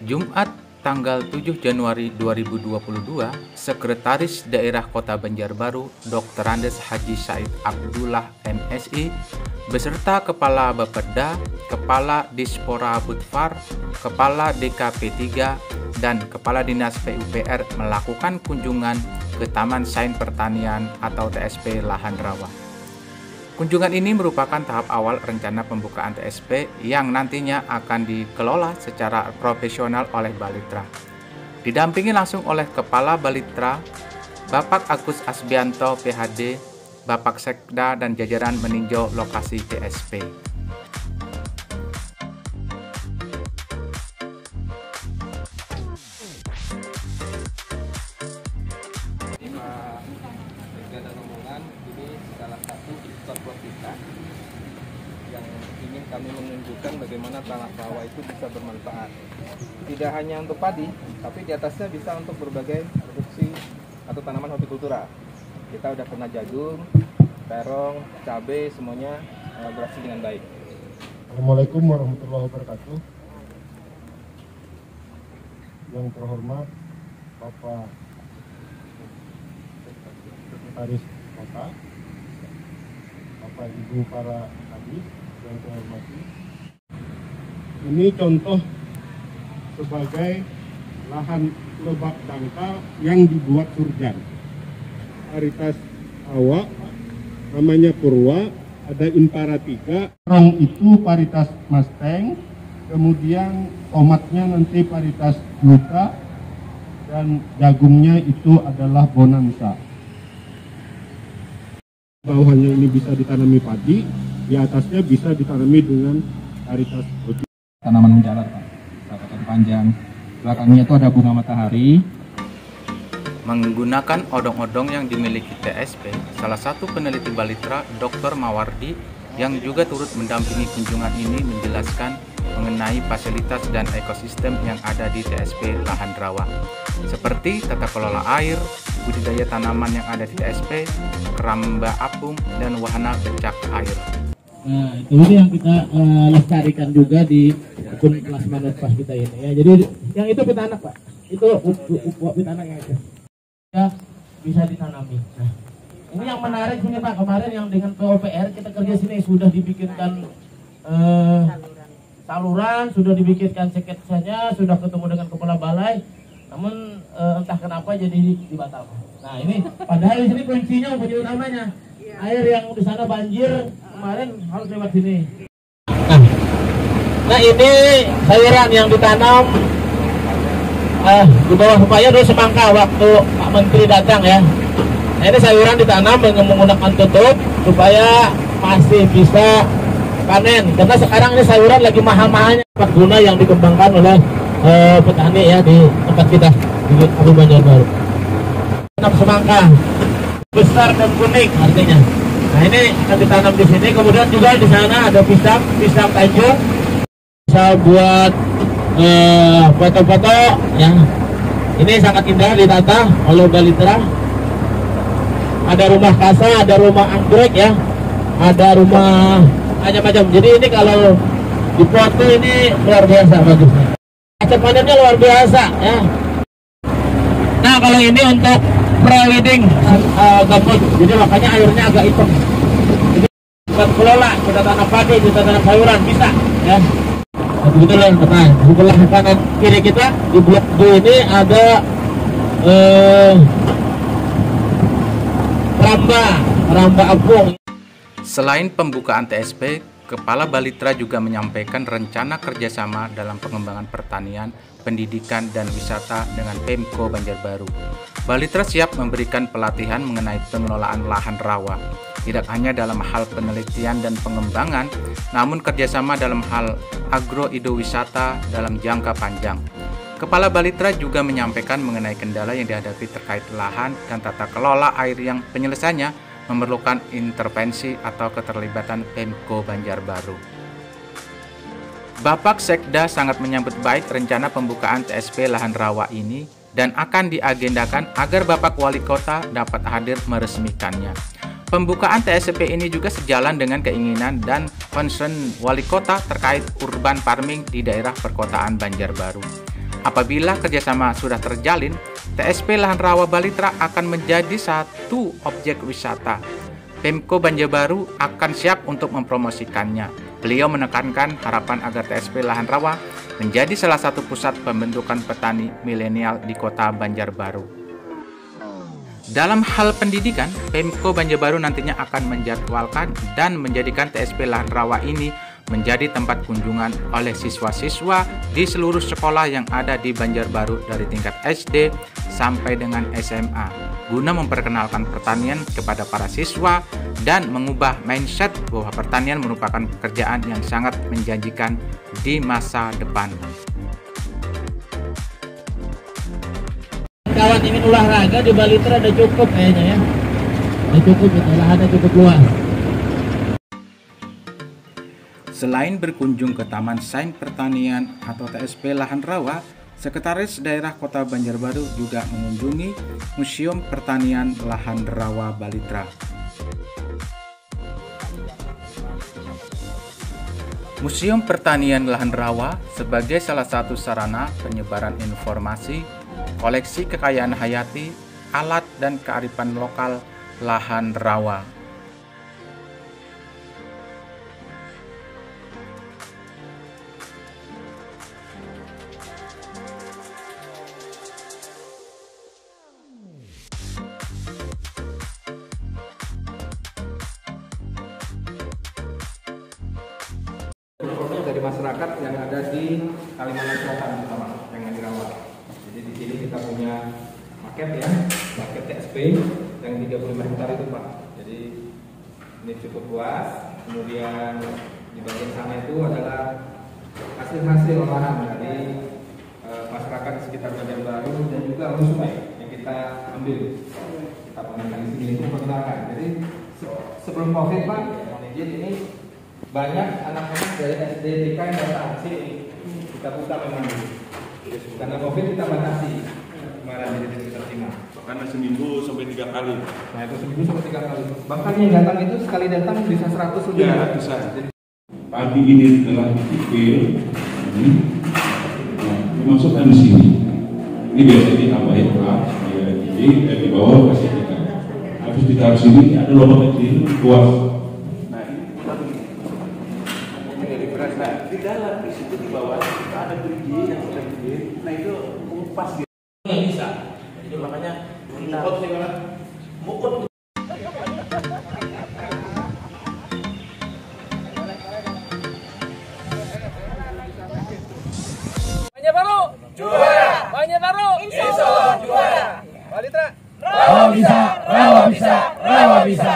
Jumat tanggal 7 Januari 2022, Sekretaris Daerah Kota Banjarbaru Dr. Andes Haji Said Abdullah MSI beserta Kepala Bapeda, Kepala Dispora Budfar, Kepala DKP 3, dan Kepala Dinas PUPR melakukan kunjungan ke Taman Sains Pertanian atau TSP Lahan Rawa. Kunjungan ini merupakan tahap awal rencana pembukaan TSP yang nantinya akan dikelola secara profesional oleh Balitra. Didampingi langsung oleh Kepala Balitra, Bapak Agus Asbianto PhD, Bapak Sekda dan jajaran meninjau lokasi TSP. Kita yang ingin kami menunjukkan bagaimana tanah rawa itu bisa bermanfaat tidak hanya untuk padi, tapi di atasnya bisa untuk berbagai produksi atau tanaman hortikultura. Kita udah kena jagung, terong, cabai, semuanya berhasil dengan baik. Assalamualaikum warahmatullahi wabarakatuh. Yang terhormat Bapak Sekretaris Kota, Bapak Ibu para hadis yang saya hormati. Ini contoh sebagai lahan lebak dangkal yang dibuat surjan. Varietas awak namanya Purwa, ada Impara 3. Terong itu varietas Mustang, kemudian tomatnya nanti varietas Yuta, dan jagungnya itu adalah Bonanza. Bawahnya ini bisa ditanami padi, di atasnya bisa ditanami dengan varietas roti. Tanaman menjalar, Pak, batang panjang. Belakangnya itu ada bunga matahari. Menggunakan odong-odong yang dimiliki TSP, salah satu peneliti Balitra, Dr. Mawardi, yang juga turut mendampingi kunjungan ini menjelaskan mengenai fasilitas dan ekosistem yang ada di TSP Lahan Rawa, seperti tata kelola air, budidaya tanaman yang ada di TSP, keramba apung, dan wahana becak air. Nah, itu yang kita lestarikan juga di kebun plasma pas kita ini ya. Jadi yang itu pitanak, Pak. Itu pitanak yang itu. Ya, bisa ditanami. Nah, ini yang menarik sini, Pak. Kemarin yang dengan PUPR kita kerja sini sudah dibikinkan saluran, sudah dibikinkan sketsanya, sudah ketemu dengan kepala balai. Namun entah kenapa jadi dibatalkan. Nah, ini padahal di sini kuncinya, kunci utamanya. Air yang di sana banjir kemarin harus lewat sini. Nah ini sayuran yang ditanam di bawah upaya dulu semangka waktu Pak Menteri datang ya. Nah ini sayuran ditanam dengan menggunakan tutup supaya masih bisa panen. Karena sekarang ini sayuran lagi mahal-mahalnya. Guna yang dikembangkan oleh petani ya di tempat kita di Kabupaten Banjarbaru. Tanam semangka besar dan kuning artinya. Nah ini akan ditanam di sini. Kemudian juga di sana ada pisang Tanjung, bisa buat foto-foto ya. Ini sangat indah ditata oleh Balitra. Ada rumah kasa, ada rumah anggrek ya, ada rumah macam-macam. Jadi ini kalau difoto ini luar biasa bagusnya. Hasil panennya luar biasa ya. Nah kalau ini untuk pre-weeding gabut, jadi makanya airnya agak hitam. Jadi kita kelola, kita tanam padi, kita tanam sayuran bisa ya. Nah, begitulah. Nah, sebelah kanan kiri kita di blok 2 ini ada ramba apung. Selain pembukaan TSP, Kepala Balitra juga menyampaikan rencana kerjasama dalam pengembangan pertanian, pendidikan, dan wisata dengan Pemko Banjarbaru. Balitra siap memberikan pelatihan mengenai pengelolaan lahan rawa, tidak hanya dalam hal penelitian dan pengembangan, namun kerjasama dalam hal agro-idowisata dalam jangka panjang. Kepala Balitra juga menyampaikan mengenai kendala yang dihadapi terkait lahan dan tata kelola air yang penyelesaiannya memerlukan intervensi atau keterlibatan Pemko Banjarbaru. Bapak Sekda sangat menyambut baik rencana pembukaan TSP Lahan Rawa ini dan akan diagendakan agar Bapak Wali Kota dapat hadir meresmikannya. Pembukaan TSP ini juga sejalan dengan keinginan dan concern Wali Kota terkait urban farming di daerah perkotaan Banjarbaru. Apabila kerjasama sudah terjalin, TSP Lahan Rawa Balitra akan menjadi satu objek wisata. Pemko Banjarbaru akan siap untuk mempromosikannya. Beliau menekankan harapan agar TSP Lahan Rawa menjadi salah satu pusat pembentukan petani milenial di kota Banjarbaru. Dalam hal pendidikan, Pemko Banjarbaru nantinya akan menjadwalkan dan menjadikan TSP Lahan Rawa ini menjadi tempat kunjungan oleh siswa-siswa di seluruh sekolah yang ada di Banjarbaru dari tingkat SD sampai dengan SMA, guna memperkenalkan pertanian kepada para siswa dan mengubah mindset bahwa pertanian merupakan pekerjaan yang sangat menjanjikan di masa depan. Kawan ingin olahraga di Balitra udah cukup kayaknya ya. Udah cukup itu, lahannya cukup luas. Selain berkunjung ke Taman Sains Pertanian atau TSP Lahan Rawa, Sekretaris Daerah Kota Banjarbaru juga mengunjungi Museum Pertanian Lahan Rawa Balitra. Museum Pertanian Lahan Rawa sebagai salah satu sarana penyebaran informasi, koleksi kekayaan hayati, alat dan kearifan lokal lahan rawa. Dari masyarakat yang ada di Kalimantan Selatan terutama yang dirawat. Jadi di sini kita punya paket ya, paket TSP yang 35 hektar itu Pak. Jadi ini cukup luas. Kemudian di bagian sana itu adalah hasil-hasil olahan dari masyarakat di sekitar Banjarbaru dan juga hulu sungai yang kita ambil. Kita pamerkan di sini itu perkenalkan. Jadi sebelum COVID Pak, mohon izin ini banyak anak-anak dari SD TK yang datang ke sini. Kita buka memang karena COVID kita batasi kemarin jadi kita terima. Karena seminggu sampai 3 kali. Nah itu seminggu sampai 3 kali. Bahkan yang datang itu sekali datang bisa 100 lebih. Ya, bisa. Pagi ini telah dipikir, dimasukkan di sini. Ini biasa ditambahin Pak, di bawah kasih kita. Habis ditaruh sini ada lubang kecil luas. Di dalam di situ di bawah kita ada bridge yang sudah gede, nah itu umpas gitu. Nggak bisa, jadi makanya mukot nih kan, mukot. Banjarbaru juara, Banjarbaru insya Allah juara. Balitra Rawa bisa, Rawa bisa, Rawa bisa.